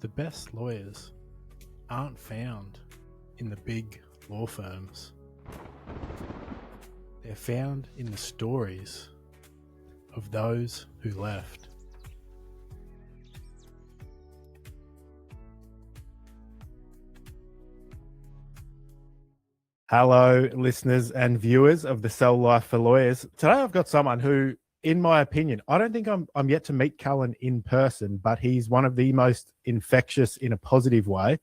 The best lawyers aren't found in the big law firms. They're found in the stories of those who left. Hello, listeners and viewers of the Sell Life for Lawyers. Today I've got someone who, in my opinion, I don't think I'm yet to meet Cullen in person, but he's one of the most infectious, in a positive way,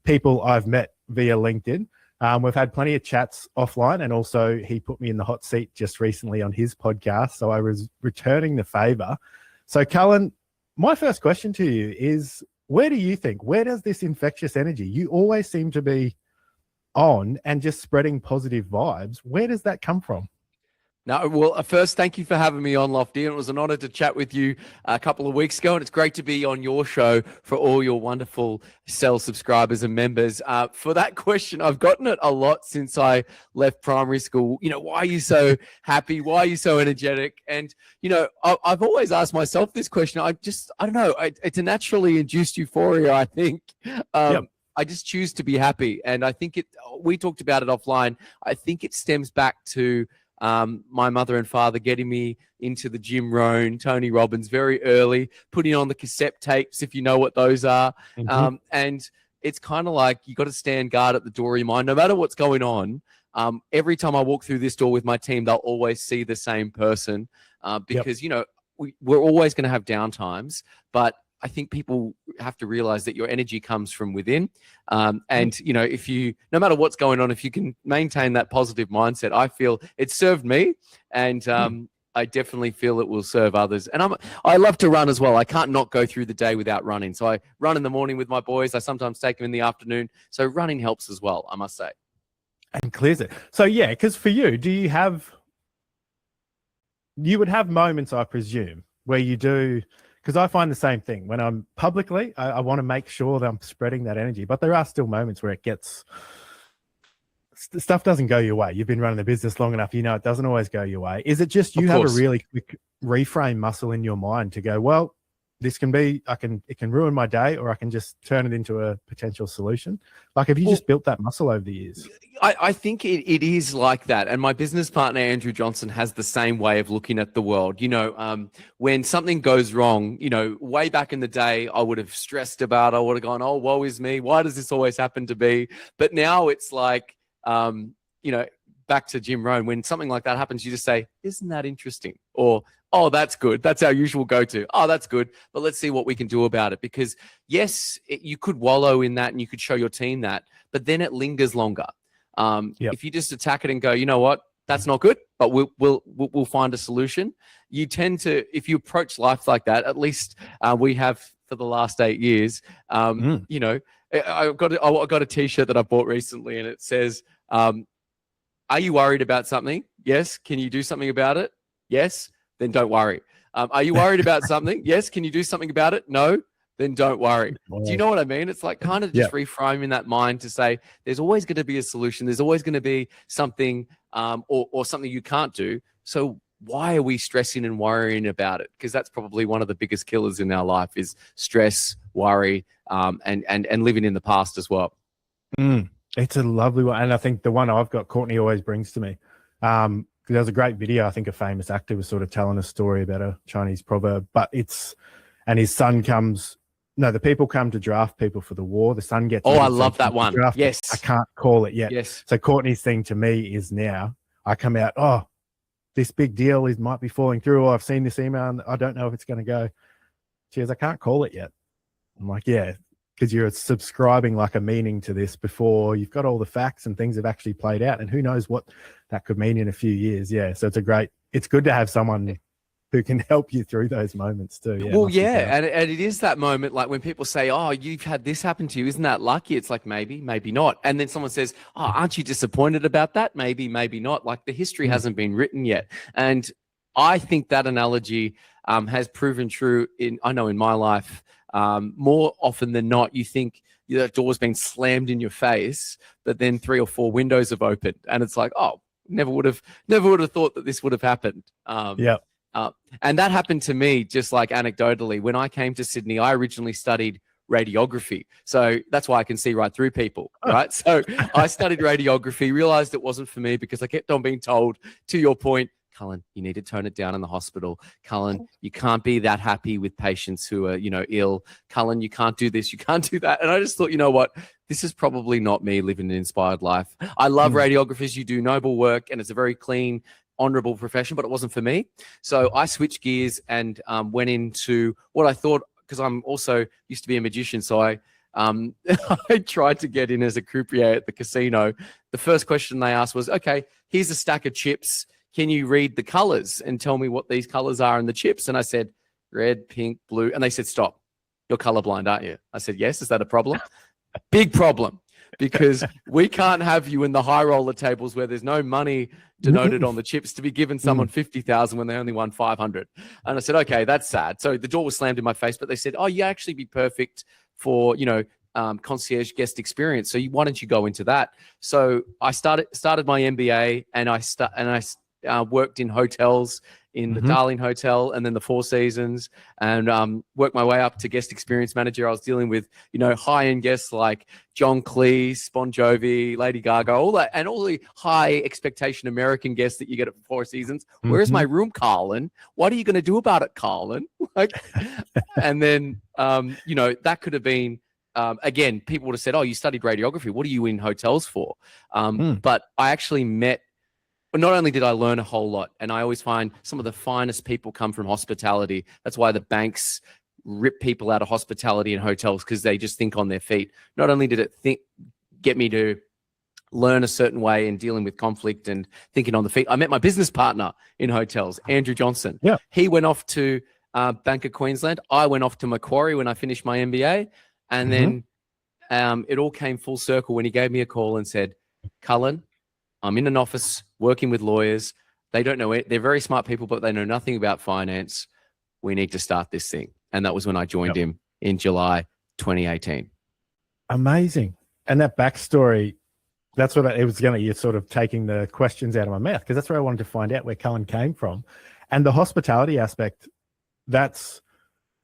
people I've met via LinkedIn. We've had plenty of chats offline, and also he put me in the hot seat just recently on his podcast, so I was returning the favor. So Cullen, my first question to you is, where does this infectious energy, you always seem to be on and just spreading positive vibes, where does that come from? No, well, first, thank you for having me on, Lofty. It was an honor to chat with you a couple of weeks ago, and it's great to be on your show for all your wonderful Sell subscribers and members. For that question, I've gotten it a lot since I left primary school. You know, why are you so happy? Why are you so energetic? And, you know, I've always asked myself this question. I don't know. It's a naturally induced euphoria, I think. Yep. I just choose to be happy. And I think we talked about it offline. I think it stems back to my mother and father getting me into the Jim Rohn, Tony Robbins very early, putting on the cassette tapes, if you know what those are. Mm-hmm. And it's kind of like you got to stand guard at the door of your mind, no matter what's going on. Every time I walk through this door with my team, they'll always see the same person because, you know, we're always going to have downtimes, but I think people have to realize that your energy comes from within. And, you know, no matter what's going on, if you can maintain that positive mindset, I feel it served me, and I definitely feel it will serve others. And I love to run as well. I can't not go through the day without running. So I run in the morning with my boys. I sometimes take them in the afternoon. So running helps as well, I must say. And clears it. So yeah, because for you, you would have moments, I presume, where you do. Because I find the same thing when I'm publicly, I want to make sure that I'm spreading that energy, but there are still moments where stuff doesn't go your way. You've been running the business long enough, you know, it doesn't always go your way. Is it just you have a really quick reframe muscle in your mind to go, well, this can be, it can ruin my day, or I can just turn it into a potential solution? Like, have you just built that muscle over the years? I think it is like that. And my business partner, Andrew Johnson, has the same way of looking at the world. You know, when something goes wrong, you know, way back in the day, I would have stressed about, I would have gone, oh, woe is me. Why does this always happen to me? But now it's like, you know, back to Jim Rohn, when something like that happens, you just say, isn't that interesting? Or, oh, that's good. That's our usual go-to. Oh, that's good. But let's see what we can do about it. Because yes, you could wallow in that and you could show your team that, but then it lingers longer. If you just attack it and go, you know what, that's not good, but we'll find a solution. You tend to, if you approach life like that, at least we have for the last 8 years, you know, I got a t-shirt that I bought recently, and it says, are you worried about something? Yes. Can you do something about it? Yes. Then don't worry. Are you worried about something? Yes. Can you do something about it? No. Then don't worry. Do you know what I mean? It's like kind of just reframing that mind to say there's always going to be a solution. There's always going to be something or something you can't do. So why are we stressing and worrying about it? Because that's probably one of the biggest killers in our life is stress, worry, and living in the past as well. It's a lovely one. And I think the one I've got, Courtney always brings to me. There was a great video. I think a famous actor was sort of telling a story about a Chinese proverb, and his son the people come to draft people for the war. The son gets. Oh, I love that one. Yes. I can't call it yet. Yes. So Courtney's thing to me is now I come out, oh, this big deal might be falling through, or I've seen this email and I don't know if it's going to go. She goes, I can't call it yet. I'm like, yeah, because you're subscribing like a meaning to this before you've got all the facts and things have actually played out, and who knows what that could mean in a few years. Yeah. So it's good to have someone who can help you through those moments too. Yeah, well, yeah. And it is that moment, like when people say, oh, you've had this happen to you. Isn't that lucky? It's like, maybe not. And then someone says, oh, aren't you disappointed about that? Maybe not. Like the history hasn't been written yet. And I think that analogy has proven true in my life. More often than not, you think the door's been slammed in your face, but then 3 or 4 windows have opened. And it's like, oh, never would have thought that this would have happened. And that happened to me, just like anecdotally. When I came to Sydney, I originally studied radiography. So that's why I can see right through people, right? So I studied radiography, realized it wasn't for me because I kept on being told, to your point, Cullen, you need to tone it down in the hospital. Cullen, you can't be that happy with patients who are, ill. Cullen, you can't do this, you can't do that. And I just thought, you know what? This is probably not me living an inspired life. I love radiographers. You do noble work and it's a very clean, honorable profession, but it wasn't for me. So I switched gears and went into what I thought, because I'm also used to be a magician. So I I tried to get in as a croupier at the casino. The first question they asked was, okay, here's a stack of chips. Can you read the colors and tell me what these colors are in the chips? And I said, red, pink, blue. And they said, stop. You're colorblind, aren't you? I said, yes. Is that a problem? Big problem, because we can't have you in the high roller tables where there's no money denoted on the chips to be given someone 50,000 when they only won 500. And I said, okay, that's sad. So the door was slammed in my face, but they said, oh, you actually be perfect for, concierge guest experience. So why don't you go into that? So I started my MBA, and I worked in hotels, in the Darling Hotel and then the Four Seasons, and worked my way up to guest experience manager. I was dealing with, high-end guests like John Cleese, Bon Jovi, Lady Gaga, all that, and all the high expectation American guests that you get at Four Seasons. Where's my room, Carlin? What are you going to do about it, Carlin? And then, that could have been, again, people would have said, oh, you studied radiography. What are you in hotels for? But I actually met, not only did I learn a whole lot, and I always find some of the finest people come from hospitality. That's why the banks rip people out of hospitality and hotels, because they just think on their feet. Not only did it get me to learn a certain way in dealing with conflict and thinking on the feet, I met my business partner in hotels, Andrew Johnson. Yeah. He went off to Bank of Queensland. I went off to Macquarie when I finished my MBA. And then it all came full circle when he gave me a call and said, Cullen, I'm in an office working with lawyers. They don't know it. They're very smart people, but they know nothing about finance. We need to start this thing. And that was when I joined him in July 2018. Amazing. And that backstory, that's what it was you're sort of taking the questions out of my mouth, because that's where I wanted to find out where Cullen came from. And the hospitality aspect, that's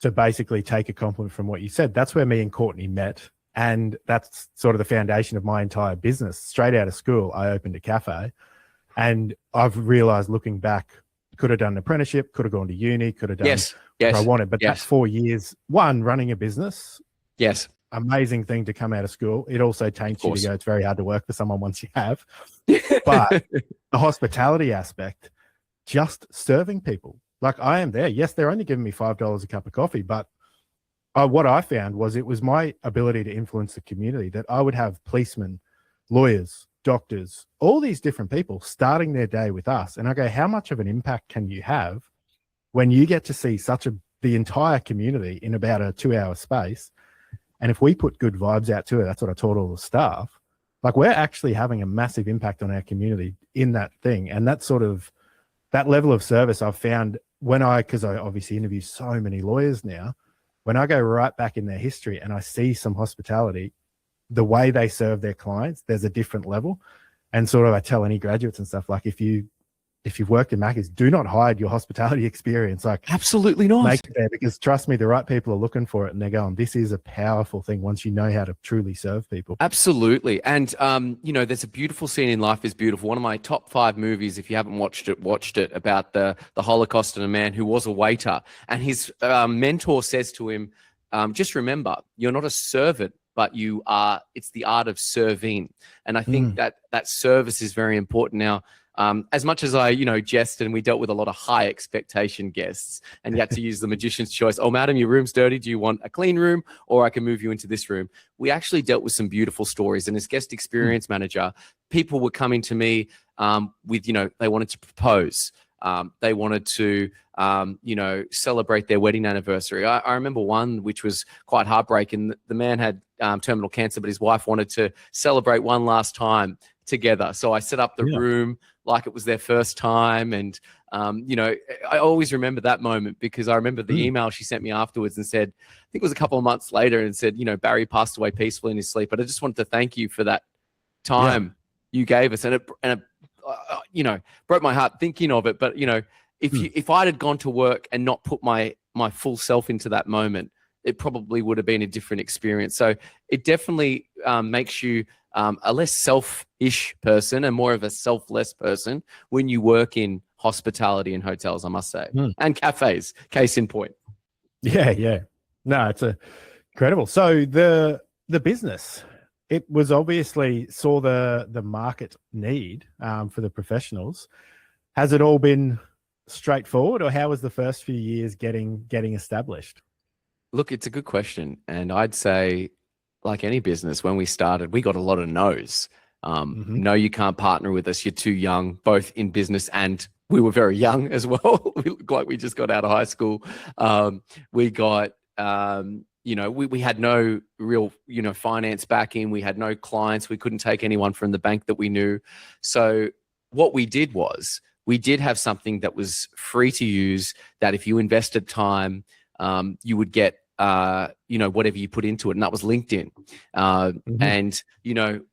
to basically take a compliment from what you said. That's where me and Courtney met. And that's sort of the foundation of my entire business. Straight out of school, I opened a cafe, and I've realized, looking back, could have done an apprenticeship, could have gone to uni, could have done what I wanted. But that's 4 years, running a business. Yes. Amazing thing to come out of school. It also taints you to go, it's very hard to work for someone once you have. But the hospitality aspect, just serving people. Like, I am there. Yes, they're only giving me $5 a cup of coffee, but what I found was it was my ability to influence the community, that I would have policemen, lawyers, doctors, all these different people starting their day with us. And I go, how much of an impact can you have when you get to see the entire community in about a 2-hour space? And if we put good vibes out to it, that's what I taught all the staff. Like, we're actually having a massive impact on our community in that thing. And that level of service I've found because I obviously interview so many lawyers now, when I go right back in their history and I see some hospitality, the way they serve their clients, there's a different level. And sort of, I tell any graduates and stuff, like, if you've worked in Macca's, do not hide your hospitality experience. Like, absolutely not. Make it there, because trust me, the right people are looking for it, and they're going, this is a powerful thing once you know how to truly serve people. Absolutely. And, there's a beautiful scene in Life is Beautiful. One of my top 5 movies, if you haven't watched it, about the Holocaust and a man who was a waiter. And his mentor says to him, just remember, you're not a servant, but it's the art of serving. And I think that service is very important now. As much as I, jest, and we dealt with a lot of high expectation guests, and you had to use the magician's choice. Oh, madam, your room's dirty. Do you want a clean room, or I can move you into this room? We actually dealt with some beautiful stories. And as guest experience manager, people were coming to me with, they wanted to propose. They wanted to, celebrate their wedding anniversary. I remember one which was quite heartbreaking. The man had terminal cancer, but his wife wanted to celebrate one last time together. So I set up the room like it was their first time. And, I always remember that moment, because I remember the email she sent me afterwards and said, I think it was a couple of months later, and said, Barry passed away peacefully in his sleep, but I just wanted to thank you for that time you gave us. And it broke my heart thinking of it. But, if I had gone to work and not put my full self into that moment, it probably would have been a different experience. So it definitely makes you a less selfish person and more of a selfless person when you work in hospitality and hotels, I must say, and cafes, case in point. Yeah. No, it's incredible. So the business, it was obviously saw the market need for the professionals. Has it all been straightforward, or how was the first few years getting established? Look, it's a good question. And I'd say, like any business, when we started, we got a lot of no's. No, you can't partner with us. You're too young, both in business, and we were very young as well. We looked like we just got out of high school. We got, we had no real, finance backing. We had no clients. We couldn't take anyone from the bank that we knew. So what we did was we did have something that was free to use, that if you invested time, you would get whatever you put into it, and that was LinkedIn. And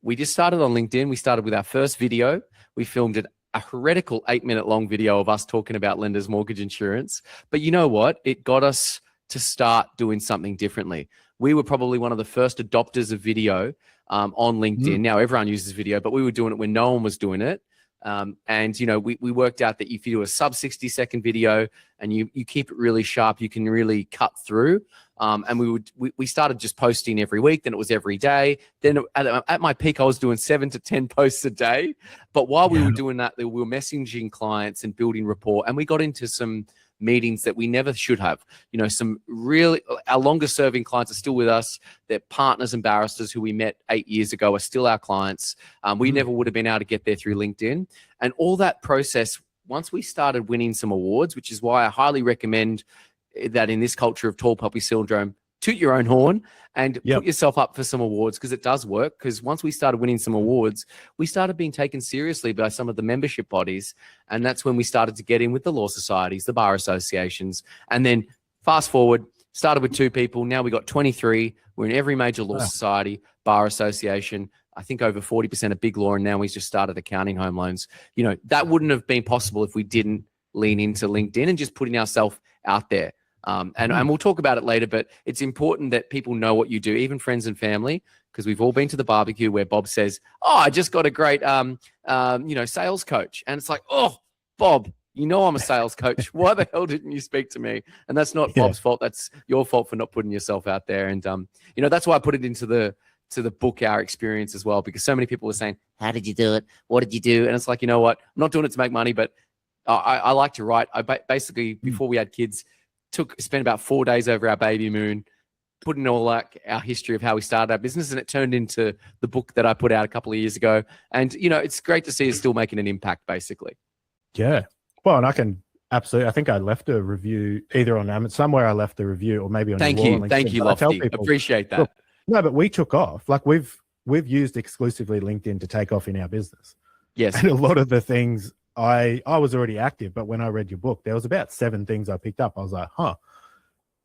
we just started on LinkedIn. We started with our first video. We filmed a heretical 8-minute long video of us talking about lenders mortgage insurance. But you know what? It got us to start doing something differently. We were probably one of the first adopters of video on LinkedIn. Now everyone uses video, but we were doing it when no one was doing it. We worked out that if you do a sub 60-second video and you keep it really sharp, you can really cut through. And we started just posting every week. Then it was every day. Then at my peak, I was doing 7 to 10 posts a day. But while we were doing that, we were messaging clients and building rapport. And we got into some meetings that we never should have. Our longest serving clients are still with us. They're partners and barristers who we met 8 years ago are still our clients. We never would have been able to get there through LinkedIn. And all that process, once we started winning some awards, which is why I highly recommend that in this culture of tall poppy syndrome, toot your own horn and put yourself up for some awards, because it does work. Because once we started winning some awards, we started being taken seriously by some of the membership bodies. And that's when we started to get in with the law societies, the bar associations. And then fast forward, started with 2 people. Now we got 23. We're in every major law society, bar association. I think over 40% of big law. And now we've just started accounting home loans. That wouldn't have been possible if we didn't lean into LinkedIn and just putting ourselves out there. And we'll talk about it later, but it's important that people know what you do, even friends and family, because we've all been to the barbecue where Bob says, "Oh, I just got a great, sales coach." And it's like, "Oh, Bob, I'm a sales coach. Why the hell didn't you speak to me?" And that's not Bob's fault. That's your fault for not putting yourself out there. And, that's why I put it into the book, our experience as well, because so many people were saying, "How did you do it? What did you do?" And it's like, you know what? I'm not doing it to make money, but I like to write. I basically, before we had kids, spent about 4 days over our baby moon, putting all our history of how we started our business, and it turned into the book that I put out a couple of years ago. And, it's great to see us still making an impact, basically. Yeah. Well, and I can absolutely, I think I left a review either on Amazon, somewhere I left a review, or maybe on Thank you, Lofty. Appreciate that. Look, no, but we took off. Like we've used exclusively LinkedIn to take off in our business. Yes. And a lot of the things I was already active, but when I read your book, there was about 7 things I picked up. I was like,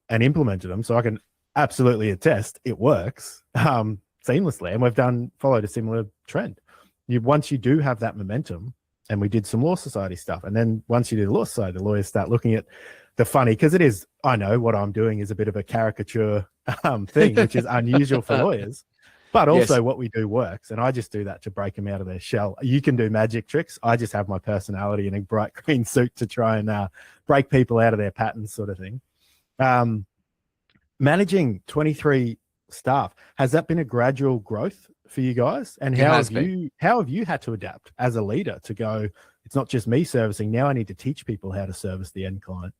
and implemented them. So I can absolutely attest it works seamlessly. And we've followed a similar trend. Once you do have that momentum, and we did some law society stuff. And then once you do the law society, the lawyers start looking at the funny, because it is, I know what I'm doing is a bit of a caricature thing, which is unusual for lawyers. But also what we do works, and I just do that to break them out of their shell. You can do magic tricks. I just have my personality in a bright green suit to try and break people out of their patterns, sort of thing. Managing 23 staff, has that been a gradual growth for you guys? And how have you had to adapt as a leader to go, it's not just me servicing, now I need to teach people how to service the end client?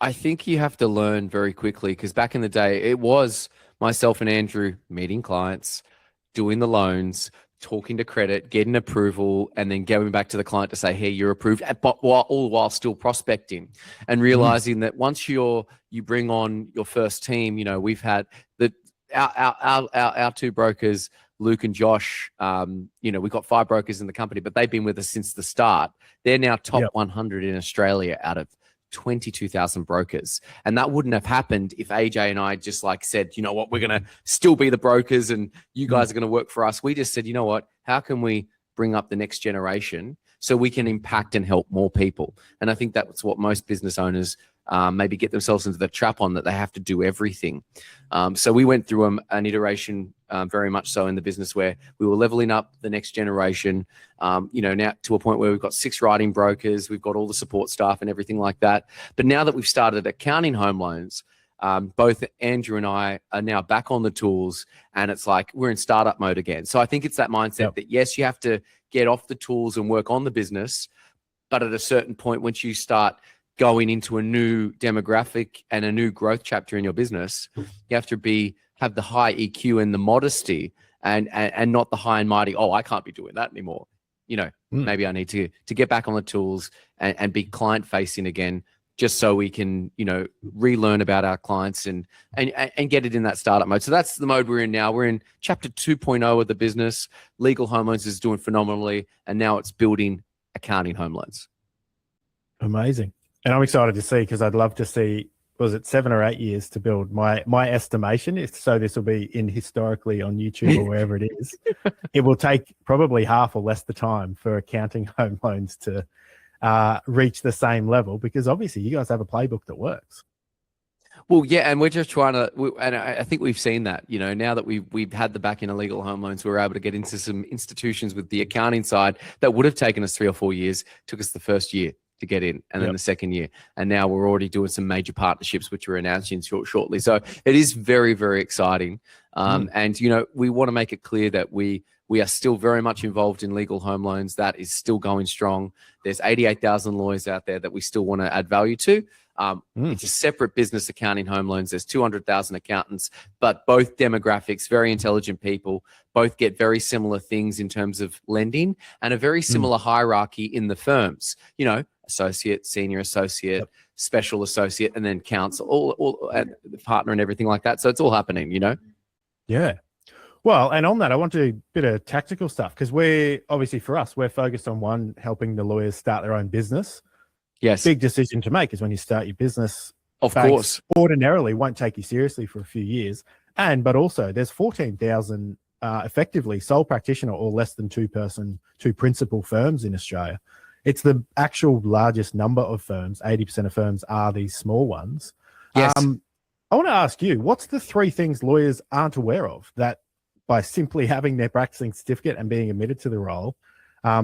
I think you have to learn very quickly, because back in the day, it was myself and Andrew meeting clients, doing the loans, talking to credit, getting approval, and then going back to the client to say, "Hey, you're approved," but all while still prospecting, and realizing that once you bring on your first team, we've had our 2 brokers, Luke and Josh. We've got 5 brokers in the company, but they've been with us since the start. They're now top 100 in Australia out of 22,000 brokers. And that wouldn't have happened if AJ and I just said, "You know what, we're going to still be the brokers and you guys are going to work for us." We just said, "You know what, how can we bring up the next generation so we can impact and help more people?" And I think that's what most business owners maybe get themselves into the trap on that they have to do everything. So we went through an iteration very much so in the business where we were leveling up the next generation, now to a point where we've got 6 writing brokers, we've got all the support staff and everything like that. But now that we've started accounting home loans, both Andrew and I are now back on the tools, and it's like we're in startup mode again. So I think it's that mindset that, yes, you have to get off the tools and work on the business, but at a certain point, once you start going into a new demographic and a new growth chapter in your business, you have to have the high EQ and the modesty and not the high and mighty, oh, I can't be doing that anymore. Maybe I need to get back on the tools and be client facing again, just so we can, relearn about our clients and get it in that startup mode. So that's the mode we're in now. We're in chapter 2.0 of the business. Legal home loans is doing phenomenally, and now it's building accounting home loans. Amazing. And I'm excited to see, because I'd love to see, was it 7 or 8 years to build? My estimation is, so this will be in historically on YouTube or wherever it is, it will take probably half or less the time for accounting home loans to reach the same level, because obviously you guys have a playbook that works. Well, yeah, and we're just trying to, and I think we've seen that, now that we've had the back in illegal home loans, we're able to get into some institutions with the accounting side that would have taken us 3 or 4 years, took us the first year to get in, and then the second year. And now we're already doing some major partnerships, which we're announcing shortly. So it is very, very exciting. And, we want to make it clear that we are still very much involved in legal home loans. That is still going strong. There's 88,000 lawyers out there that we still want to add value to. It's a separate business, accounting home loans. There's 200,000 accountants, but both demographics, very intelligent people, both get very similar things in terms of lending, and a very similar hierarchy in the firms, associate, senior associate, special associate, and then counsel, all the partner and everything like that. So it's all happening, Yeah. Well, and on that, I want to do a bit of tactical stuff, because we're obviously, for us, we're focused on helping the lawyers start their own business. Yes. Big decision to make is when you start your business. Of course. Ordinarily won't take you seriously for a few years. But also there's 14,000 effectively sole practitioner or less than two principal firms in Australia. It's the actual largest number of firms. 80% of firms are these small ones. Yes. I want to ask you, what's the 3 things lawyers aren't aware of that by simply having their practicing certificate and being admitted to the role,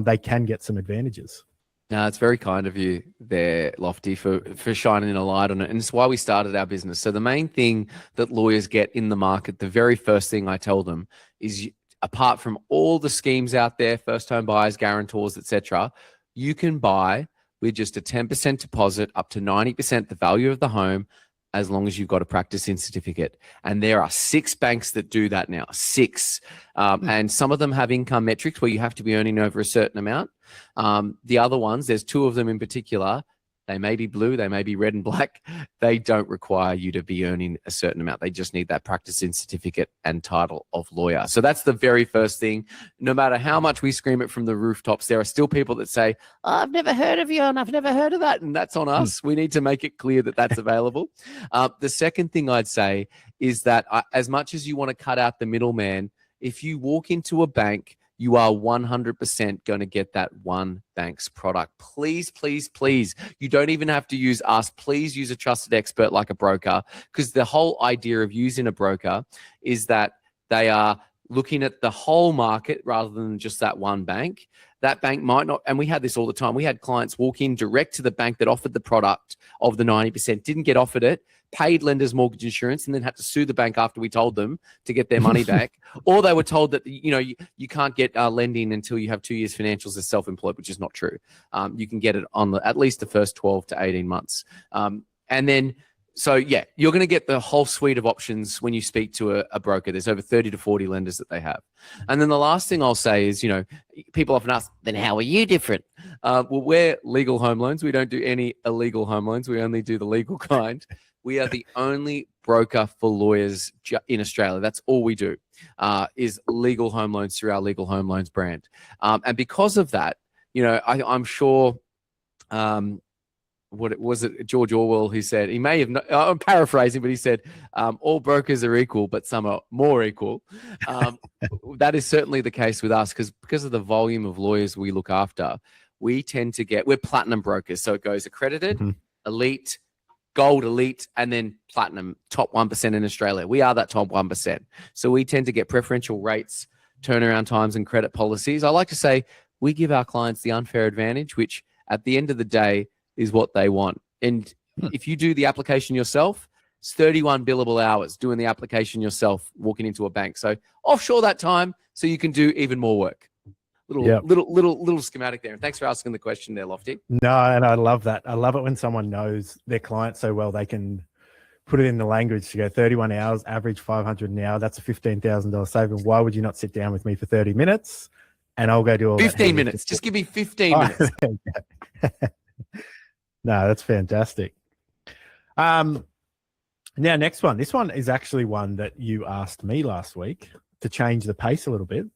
they can get some advantages? No, it's very kind of you there, Lofty, for shining a light on it. And it's why we started our business. So the main thing that lawyers get in the market, the very first thing I tell them is, apart from all the schemes out there, first home buyers, guarantors, etc., you can buy with just a 10% deposit up to 90% the value of the home, as long as you've got a practicing certificate. And there are 6 banks that do that now, 6. And some of them have income metrics where you have to be earning over a certain amount. The other ones, there's 2 of them in particular. They may be blue, they may be red and black. They don't require you to be earning a certain amount. They just need that practicing certificate and title of lawyer. So that's the very first thing. No matter how much we scream it from the rooftops, there are still people that say, oh, I've never heard of you and I've never heard of that. And that's on us. We need to make it clear that that's available. The second thing I'd say is that as much as you want to cut out the middleman, if you walk into a bank, you are 100% going to get that one bank's product. Please, please, please. You don't even have to use us. Please use a trusted expert like a broker, because the whole idea of using a broker is that they are looking at the whole market rather than just that one bank. That bank might not, and we had this all the time. We had clients walk in direct to the bank that offered the product of the 90%, didn't get offered it, paid lender's mortgage insurance, and then had to sue the bank after we told them to get their money back. Or they were told that, you can't get lending until you have 2 years financials as self-employed, which is not true. You can get it on at least the first 12 to 18 months. So yeah, you're going to get the whole suite of options when you speak to a broker. There's over 30 to 40 lenders that they have. And then the last thing I'll say is, people often ask, then how are you different? Well, we're legal home loans. We don't do any illegal home loans. We only do the legal kind. We are the only broker for lawyers in Australia. That's all we do, is legal home loans through our legal home loans brand. And because of that, I'm sure, what was it, George Orwell, who said, he may have, I'm paraphrasing, but he said, all brokers are equal, but some are more equal. That is certainly the case with us, because of the volume of lawyers we look after, we tend to we're platinum brokers. So it goes accredited, elite, gold, elite, and then platinum, top 1% in Australia. We are that top 1%. So we tend to get preferential rates, turnaround times, and credit policies. I like to say we give our clients the unfair advantage, which at the end of the day is what they want. And if you do the application yourself, it's 31 billable hours doing the application yourself, walking into a bank. So offshore that time so you can do even more work. Little schematic there. And thanks for asking the question there, Lofty. No, and I love that. I love it when someone knows their client so well they can put it in the language to go 31 hours, average 500 an hour. That's a $15,000 saving. Why would you not sit down with me for 30 minutes and I'll go do all 15 minutes. Just give me 15 minutes. No, that's fantastic. Now, next one. This one is actually one that you asked me last week to change the pace a little bit.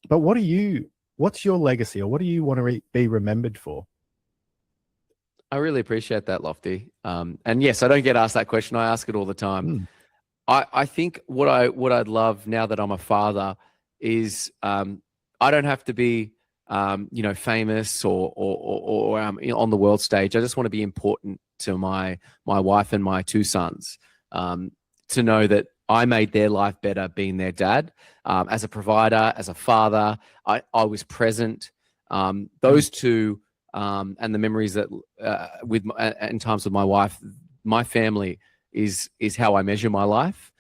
But what's your legacy, or what do you want to be remembered for? I really appreciate that, Lofty. And yes, I don't get asked that question. I ask it all the time. I think what I'd love now that I'm a father is I don't have to be famous or on the world stage. I just want to be important to my wife and my two sons, to know that I made their life better being their dad. As a provider, as a father, I was present. Those two, and the memories that in times with my wife, my family is how I measure my life.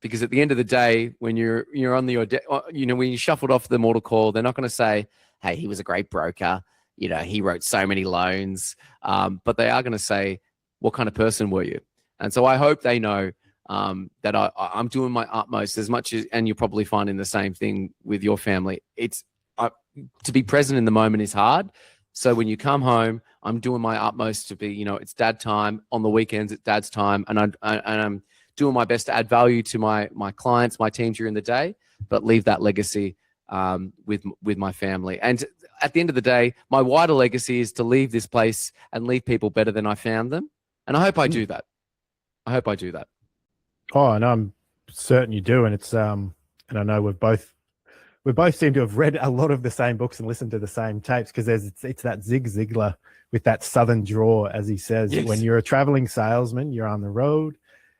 Because at the end of the day, when you're on when you shuffled off the mortal call, they're not going to say, "Hey, he was a great broker. He wrote so many loans." But they are going to say, "What kind of person were you?" And so I hope they know that I'm doing my utmost as much as, and you're probably finding the same thing with your family. It's to be present in the moment is hard. So when you come home, I'm doing my utmost to be, it's dad time. On the weekends, it's dad's time, and I'm doing my best to add value to my clients, my team during the day, but leave that legacy with my family. And at the end of the day, my wider legacy is to leave this place and leave people better than I found them. And I hope I do that. Oh, and I'm certain you do. And it's and I know we both seem to have read a lot of the same books and listened to the same tapes, because it's that Zig Ziglar with that southern drawl, as he says. Yes. When you're a traveling salesman, you're on the road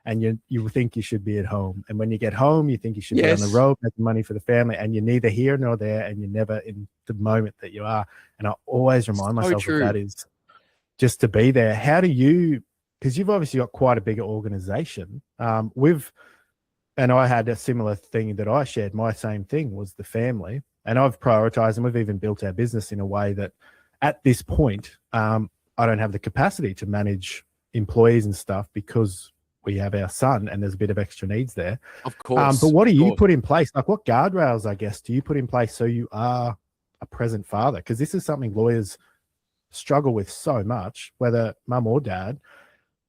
and you think you should be at home. And when you get home, you think you should be on the road, making money for the family, and you're neither here nor there, and you're never in the moment that you are. And I always remind myself that is just to be there. How do you, because you've obviously got quite a bigger organization. And I had a similar thing that I shared. My same thing was the family. And I've prioritized, and we've even built our business in a way that at this point, I don't have the capacity to manage employees and stuff, because we have our son and there's a bit of extra needs there. Of course. But what do you put in place? Like, what guardrails, I guess, do you put in place so you are a present father? Because this is something lawyers struggle with so much, whether mum or dad,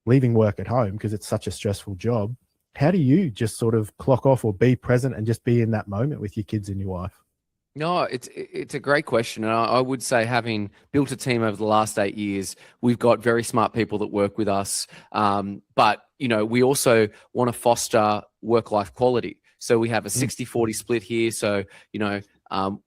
leaving work at home because it's such a stressful job. How do you just sort of clock off or be present and just be in that moment with your kids and your wife? No, it's a great question. And I would say, having built a team over the last 8 years, we've got very smart people that work with us. But, we also want to foster work-life quality. So we have a 60-40 split here. So,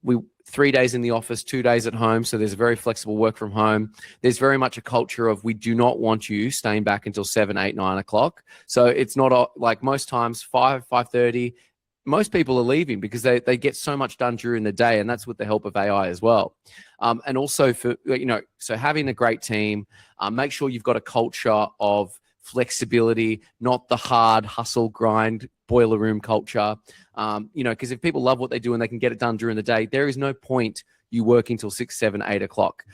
we 3 days in the office, 2 days at home. So there's a very flexible work from home. There's very much a culture of, we do not want you staying back until 7, 8, 9 o'clock. So it's not like most times 5:30. Most people are leaving because they get so much done during the day, and that's with the help of AI as well. And also so having a great team, make sure you've got a culture of flexibility, not the hard hustle grind boiler room culture. Because if people love what they do and they can get it done during the day, there is no point you working till 6, 7, 8 o'clock.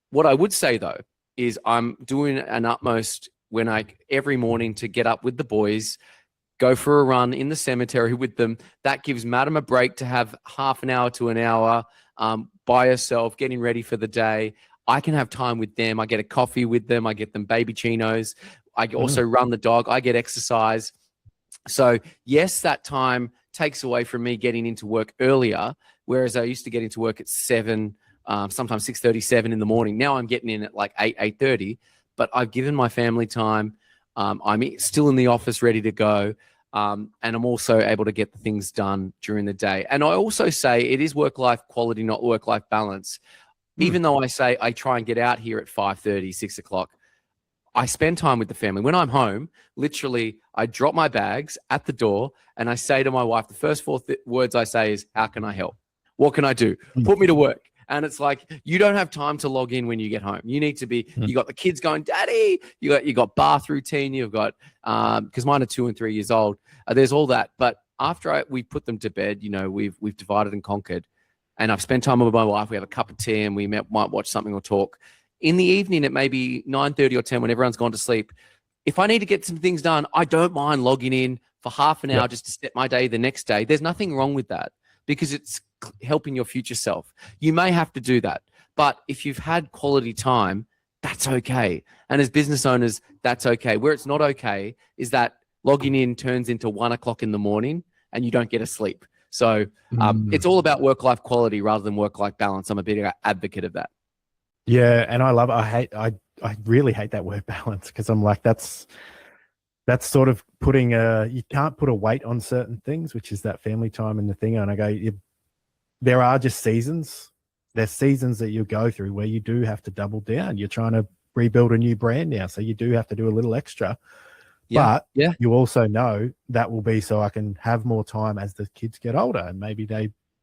What I would say though is I'm doing an utmost every morning to get up with the boys, go for a run in the cemetery with them. That gives Madam a break to have half an hour to an hour by herself, getting ready for the day. I can have time with them. I get a coffee with them. I get them baby chinos. I also run the dog. I get exercise. So yes, that time takes away from me getting into work earlier, whereas I used to get into work at 7, sometimes 6:37 in the morning. Now I'm getting in at like 8, 8:30, but I've given my family time. I'm still in the office ready to go. And I'm also able to get the things done during the day. And I also say it is work-life quality, not work-life balance. Even though I say I try and get out here at 5:30, 6 o'clock, I spend time with the family. When I'm home, literally, I drop my bags at the door and I say to my wife, the first four words I say is, how can I help? What can I do? Put me to work. And it's like, you don't have time to log in when you get home. You need to be, you got the kids going, Daddy, you got bath routine. You've got, because mine are 2 and 3 years old. There's all that. But after we put them to bed, we've divided and conquered. And I've spent time with my wife. We have a cup of tea and we might watch something or talk. In the evening, it may be 9:30 or 10 when everyone's gone to sleep. If I need to get some things done, I don't mind logging in for half an hour just to set my day the next day. There's nothing wrong with that because it's helping your future self. You may have to do that. But if you've had quality time, that's okay. And as business owners, that's okay. Where it's not okay is that logging in turns into 1 o'clock in the morning and you don't get a sleep. So it's all about work-life quality rather than work-life balance. I'm a big advocate of that. Yeah, and I really hate that word balance because I'm like, that's sort of putting you can't put a weight on certain things, which is that family time and the thing. And I go, there are just seasons. There's seasons that you go through where you do have to double down. You're trying to rebuild a new brand now, so you do have to do a little extra. But you also know that will be so I can have more time as the kids get older, and maybe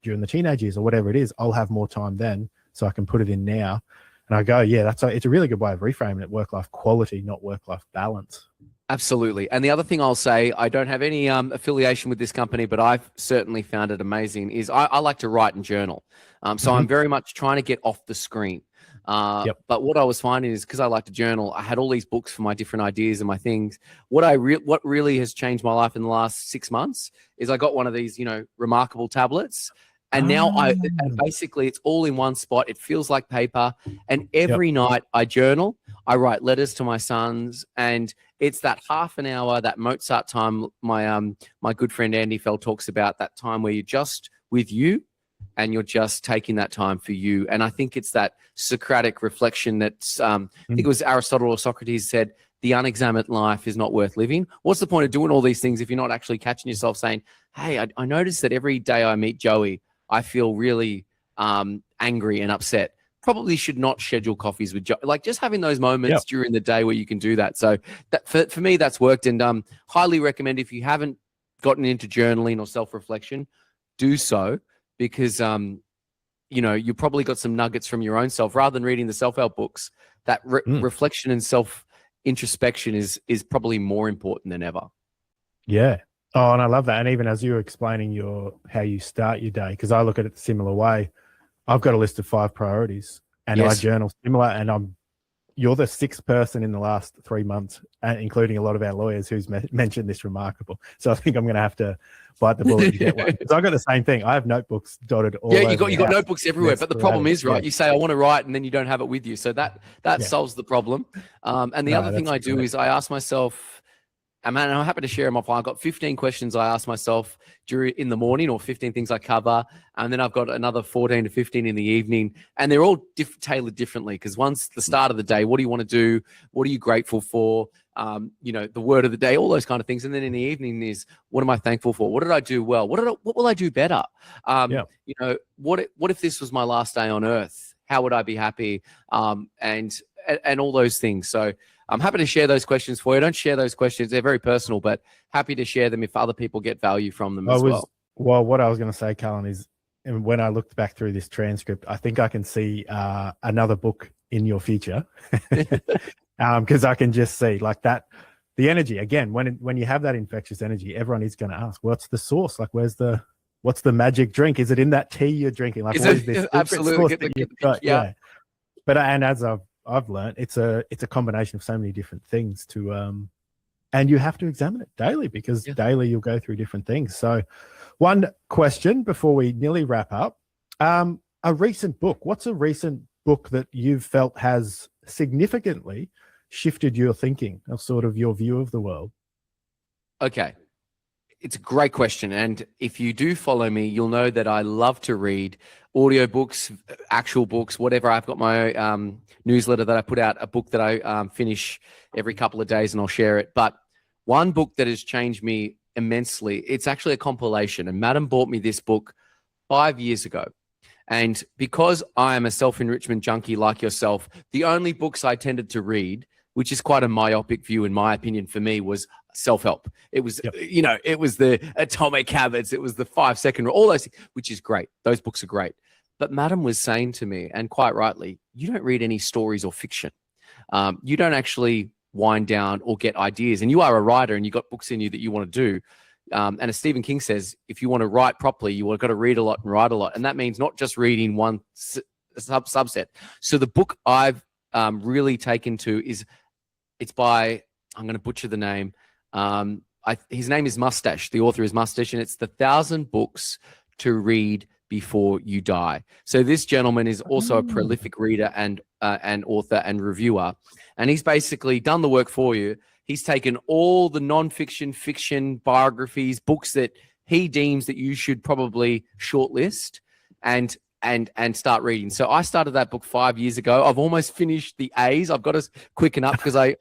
during the teenage years or whatever it is, I'll have more time then, so I can put it in now. And I go, it's a really good way of reframing it. Work-life quality, not work-life balance. Absolutely. And the other thing I'll say, I don't have any affiliation with this company, but I've certainly found it amazing, is I like to write and journal. So I'm very much trying to get off the screen. But what I was finding is because I like to journal, I had all these books for my different ideas and my things. What really has changed my life in the last 6 months is I got one of these, remarkable tablets. And now and basically it's all in one spot. It feels like paper. And every night I journal, I write letters to my sons, and it's that half an hour, that Mozart time. My good friend Andy Fell talks about that time where you're just with you and you're just taking that time for you. And I think it's that Socratic reflection that's, I think it was Aristotle or Socrates said, the unexamined life is not worth living. What's the point of doing all these things if you're not actually catching yourself saying, hey, I noticed that every day I meet Joey, I feel really angry and upset. Probably should not schedule coffees with Joe. Like just having those moments during the day where you can do that. So that for me, that's worked, and highly recommend if you haven't gotten into journaling or self-reflection, do so, because you probably got some nuggets from your own self rather than reading the self-help books. That reflection and self-introspection is probably more important than ever. Yeah. Oh, and I love that. And even as you were explaining how you start your day, because I look at it the similar way. I've got a list of 5 priorities, and I journal similar. And you're the 6th person in the last 3 months, including a lot of our lawyers, who's mentioned this remarkable. So I think I'm going to have to bite the bullet and get one. Because I've got the same thing. I have notebooks dotted all over. You got notebooks everywhere. But the problem is, right? You say I want to write, and then you don't have it with you. So that solves the problem. And the other thing I do is I ask myself. I'm happy to share them off. I've got 15 questions I ask myself in the morning, or 15 things I cover. And then I've got another 14 to 15 in the evening. And they're all tailored differently, because once the start of the day, what do you want to do? What are you grateful for? The word of the day, all those kind of things. And then in the evening is, what am I thankful for? What did I do well? What will I do better? What if this was my last day on earth? How would I be happy? And all those things. So I'm happy to share those questions for you. Don't share those questions. They're very personal, but happy to share them if other people get value from them as well. Well, what I was going to say, Cullen, is when I looked back through this transcript, I think I can see another book in your future, because I can just see like that, the energy. Again, when you have that infectious energy, everyone is going to ask, what's the source? Like, what's the magic drink? Is it in that tea you're drinking? Like, what is this? Absolutely. Yeah. But as I've learned, it's a combination of so many different things and you have to examine it daily, because daily you'll go through different things. So one question before we nearly wrap up, a recent book. What's a recent book that you've felt has significantly shifted your thinking or sort of your view of the world? Okay. It's a great question. And if you do follow me, you'll know that I love to read audiobooks, actual books, whatever. I've got my newsletter that I put out, a book that I finish every couple of days, and I'll share it. But one book that has changed me immensely, it's actually a compilation. And Madam bought me this book 5 years ago. And because I am a self-enrichment junkie like yourself, the only books I tended to read which is quite a myopic view, in my opinion, for me, was self-help. It was, Yep. it was the Atomic Habits, it was the 5-second rule, all those things, which is great. Those books are great. But Madam was saying to me, and quite rightly, you don't read any stories or fiction. You don't actually wind down or get ideas. And you are a writer and you've got books in you that you want to do. And as Stephen King says, if you want to write properly, you've got to read a lot and write a lot. And that means not just reading one subset. So the book I've really taken to it's by, I'm going to butcher the name. His name is Mustache. The author is Mustache, and it's the 1,000 Books to Read Before You Die. So this gentleman is also a prolific reader and author and reviewer. And he's basically done the work for you. He's taken all the non-fiction, fiction, biographies, books that he deems that you should probably shortlist and start reading. So I started that book 5 years ago. I've almost finished the A's. I've got to quicken up because I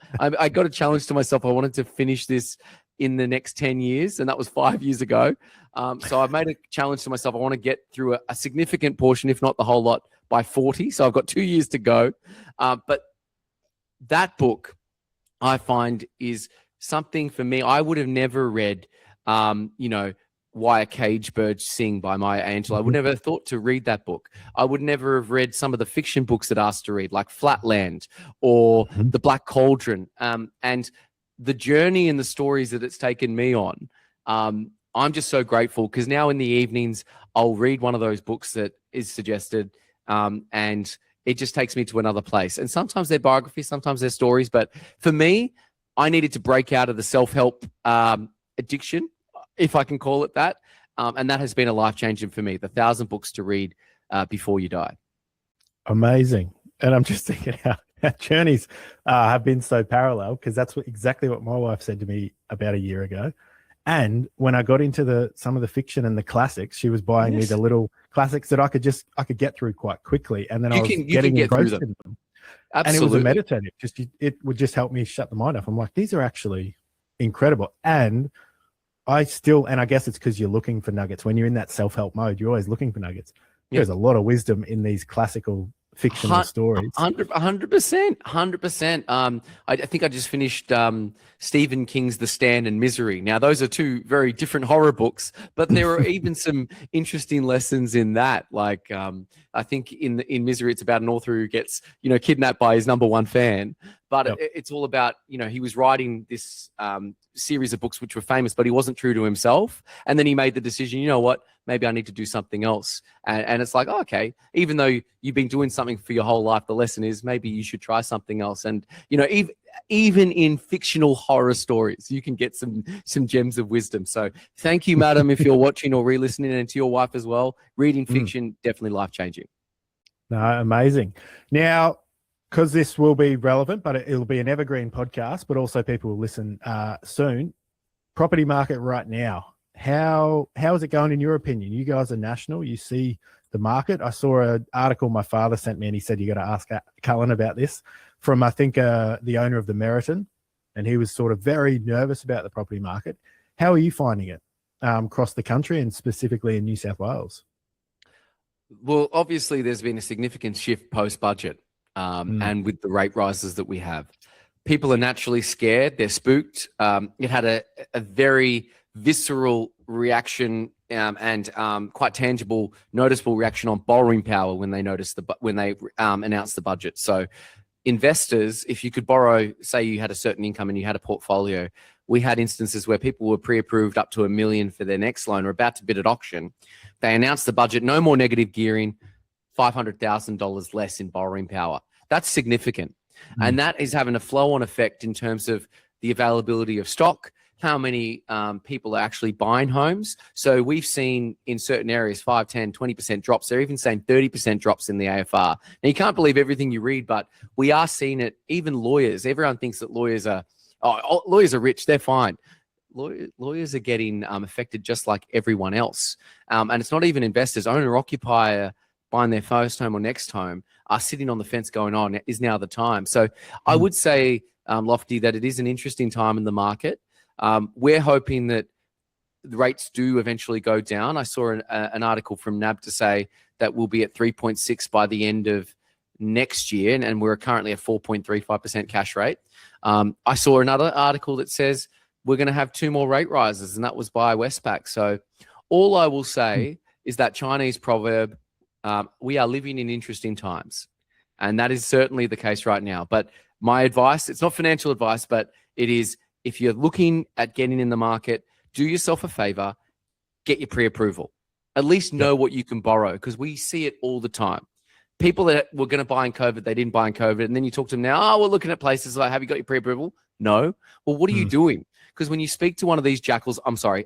got a challenge to myself. I wanted to finish this in the next 10 years, and that was 5 years ago. So I've made a challenge to myself. I want to get through a significant portion, if not the whole lot, by 40. So I've got 2 years to go. But that book, I find, is something for me. I would have never read, Why a Caged Bird Sing by Maya Angelou. I would never have thought to read that book. I would never have read some of the fiction books that asked to read, like Flatland or The Black Cauldron. And the journey and the stories that it's taken me on, I'm just so grateful because now in the evenings, I'll read one of those books that is suggested, and it just takes me to another place. And sometimes they're biographies, sometimes they're stories. But for me, I needed to break out of the self-help addiction, if I can call it that. And that has been a life-changing for me, the 1,000 Books to Read Before You Die. Amazing. And I'm just thinking how journeys have been so parallel, because that's exactly what my wife said to me about a year ago. And when I got into some of the fiction and the classics, she was buying me the little classics that I could get through quite quickly. And then I was getting engrossed in them. Absolutely. And it was a meditative. It would just help me shut the mind off. I'm like, these are actually incredible. And I guess it's because you're looking for nuggets. When you're in that self-help mode, you're always looking for nuggets. Yep. There's a lot of wisdom in these classical fictional stories. 100%. I think I just finished Stephen King's The Stand and Misery. Now, those are two very different horror books, but there are even some interesting lessons in that. Like, I think in Misery, it's about an author who gets, kidnapped by his number one fan. But it's all about, he was writing this series of books which were famous, but he wasn't true to himself. And then he made the decision, you know what, maybe I need to do something else. And it's like, okay, even though you've been doing something for your whole life, the lesson is maybe you should try something else. And, even in fictional horror stories, you can get some gems of wisdom. So thank you, madam, if you're watching or re-listening, and to your wife as well. Reading fiction, definitely life-changing. No, amazing. Now, because this will be relevant, but it'll be an evergreen podcast, but also people will listen soon. Property market right now. How is it going in your opinion? You guys are national. You see the market. I saw an article my father sent me, and he said you got to ask Cullen about this from, I think, the owner of the Meriton, and he was sort of very nervous about the property market. How are you finding it across the country and specifically in New South Wales? Well, obviously, there's been a significant shift post-budget, and with the rate rises that we have. People are naturally scared. They're spooked. It had a very visceral reaction and quite tangible, noticeable reaction on borrowing power when they announced the budget. So investors, if you could borrow, say you had a certain income and you had a portfolio, we had instances where people were pre-approved up to $1 million for their next loan or about to bid at auction. They announced the budget, no more negative gearing, $500,000 less in borrowing power. That's significant. And that is having a flow-on effect in terms of the availability of stock, how many people are actually buying homes. So we've seen in certain areas 5, 10, 20% drops. They're even saying 30% drops in the AFR. Now, you can't believe everything you read, but we are seeing it. Even lawyers, everyone thinks that lawyers are rich. They're fine. Lawyers are getting affected just like everyone else. And it's not even investors. Owner-occupier buying their first home or next home are sitting on the fence going on, is now the time. So I would say, Lofty, that it is an interesting time in the market. We're hoping that the rates do eventually go down. I saw an article from NAB to say that we'll be at 3.6 by the end of next year, and we're currently at 4.35% cash rate. I saw another article that says we're going to have 2 more rate rises, and that was by Westpac. So all I will say is that Chinese proverb, we are living in interesting times. And that is certainly the case right now. But my advice, it's not financial advice, but it is, if you're looking at getting in the market, do yourself a favor, get your pre-approval. At least know what you can borrow, because we see it all the time. People that were going to buy in COVID, they didn't buy in COVID. And then you talk to them now, we're looking at places like, have you got your pre-approval? No. Well, what are you doing? Because when you speak to one of these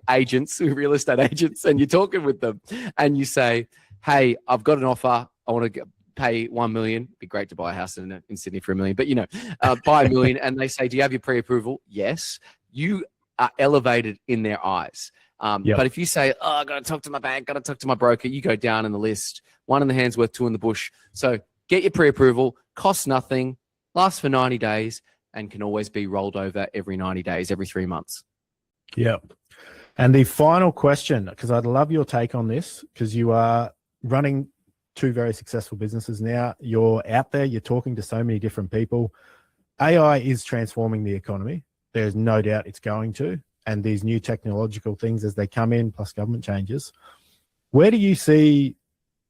agents, real estate agents, and you're talking with them and you say, hey, I've got an offer. I want to pay 1 million. It'd be great to buy a house in Sydney for $1 million, but buy $1 million. And they say, do you have your pre-approval? Yes. You are elevated in their eyes. But if you say, I got to talk to my bank, got to talk to my broker, you go down in the list. 1 in the hand's worth 2 in the bush. So get your pre-approval, costs nothing, lasts for 90 days, and can always be rolled over every 90 days, every 3 months. Yep. And the final question, because I'd love your take on this, because you are running 2 very successful businesses now. You're out there, you're talking to so many different people. AI is transforming the economy. There's no doubt it's going to. And these new technological things as they come in, plus government changes. Where do you see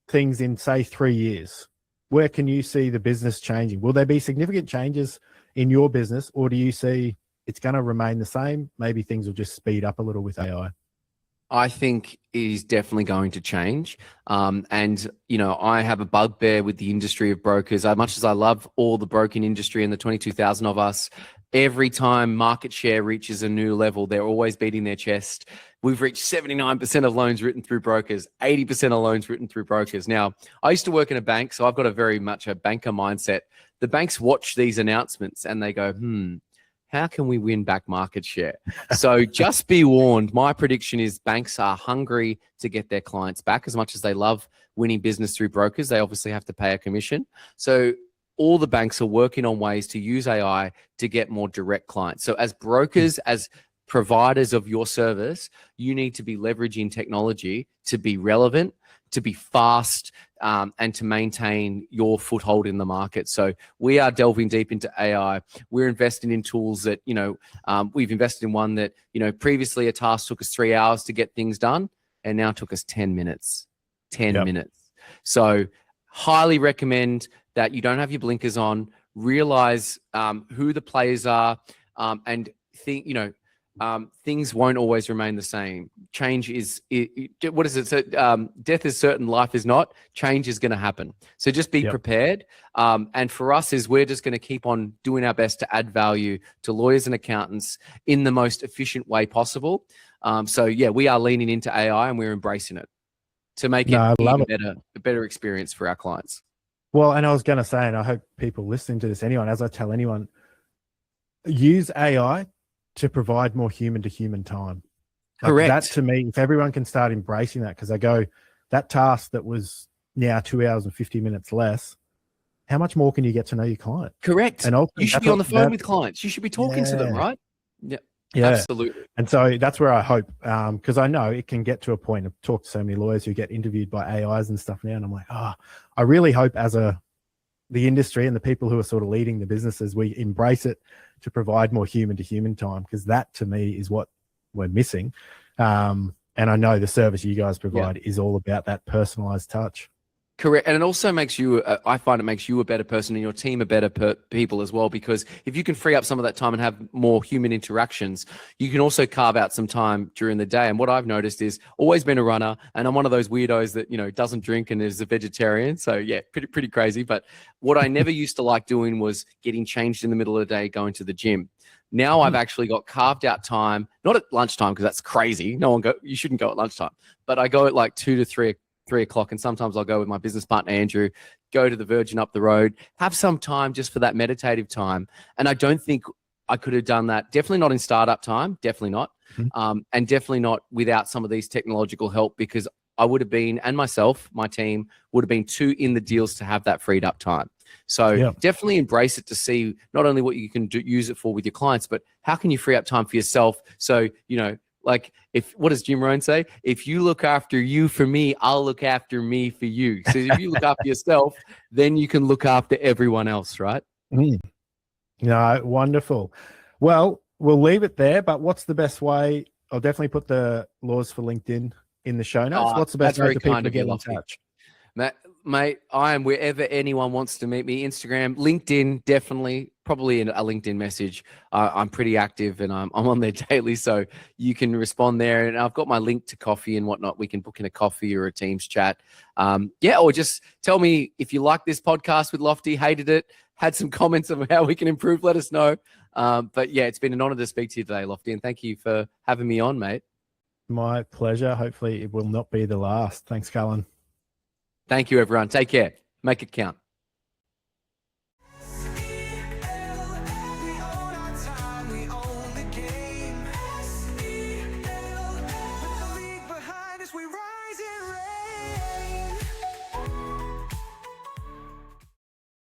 things in, say, 3 years? Where can you see the business changing? Will there be significant changes in your business, or do you see it's going to remain the same? Maybe things will just speed up a little with AI. I think it is definitely going to change. And, I have a bugbear with the industry of brokers. As much as I love all the broking industry and the 22,000 of us, every time market share reaches a new level, they're always beating their chest. We've reached 79% of loans written through brokers, 80% of loans written through brokers. Now, I used to work in a bank, so I've got a very much a banker mindset. The banks watch these announcements and they go, how can we win back market share? So just be warned. My prediction is banks are hungry to get their clients back. As much as they love winning business through brokers, they obviously have to pay a commission. So all the banks are working on ways to use AI to get more direct clients. So as brokers, as providers of your service, you need to be leveraging technology to be relevant, to be fast, and to maintain your foothold in the market. So we are delving deep into AI. We're investing in tools that, we've invested in one that, previously a task took us 3 hours to get things done, and now took us 10 minutes. 10 minutes. So highly recommend that you don't have your blinkers on, realize who the players are, and think, things won't always remain the same. Change is, what is it? So, death is certain, life is not. Change is going to happen. So just be prepared. And for us we're just going to keep on doing our best to add value to lawyers and accountants in the most efficient way possible. We are leaning into AI and we're embracing it to make it even better, a better experience for our clients. Well, and I was going to say, and I hope people listening to this, as I tell anyone, use AI to provide more human-to-human time. Correct. That, to me, if everyone can start embracing that, because I go, that task that was now 2 hours and 50 minutes less, how much more can you get to know your client? Correct. And you should be on the phone with clients. You should be talking to them, right? Yeah, absolutely. And so that's where I hope, because I know it can get to a point. I've talked to so many lawyers who get interviewed by AIs and stuff now, and I'm like, I really hope as the industry and the people who are sort of leading the businesses, we embrace it to provide more human-to-human time, because that, to me, is what we're missing. And I know the service you guys provide is all about that personalized touch. Correct. And it also makes you, I find it makes you a better person and your team a better people as well, because if you can free up some of that time and have more human interactions, you can also carve out some time during the day. And what I've noticed is, always been a runner, and I'm one of those weirdos that, doesn't drink and is a vegetarian. So yeah, pretty crazy. But what I never used to like doing was getting changed in the middle of the day, going to the gym. Now I've actually got carved out time, not at lunchtime, because that's crazy. You shouldn't go at lunchtime, but I go at like 2 to 3 o'clock, and sometimes I'll go with my business partner Andrew, go to the Virgin up the road, have some time just for that meditative time. And I don't think I could have done that, definitely not in startup time, definitely not, and definitely not without some of these technological help, because I would have been, and myself, my team would have been too in the deals to have that freed up time. So definitely embrace it to see not only what you can use it for with your clients, but how can you free up time for yourself? So, like, what does Jim Rohn say? If you look after you for me, I'll look after me for you. So if you look after yourself, then you can look after everyone else, right? No, wonderful. Well, we'll leave it there, but what's the best way? I'll definitely put the laws for LinkedIn in the show notes. What's the best way for people to get in touch? Mate, I am wherever anyone wants to meet me. Instagram, LinkedIn, definitely, probably a LinkedIn message. I'm pretty active and I'm on there daily, so you can respond there. And I've got my link to coffee and whatnot. We can book in a coffee or a Teams chat. Or just tell me if you like this podcast with Lofty, hated it, had some comments on how we can improve, let us know. But yeah, it's been an honor to speak to you today, Lofty, and thank you for having me on, mate. My pleasure. Hopefully it will not be the last. Thanks, Cullen. Thank you, everyone. Take care. Make it count.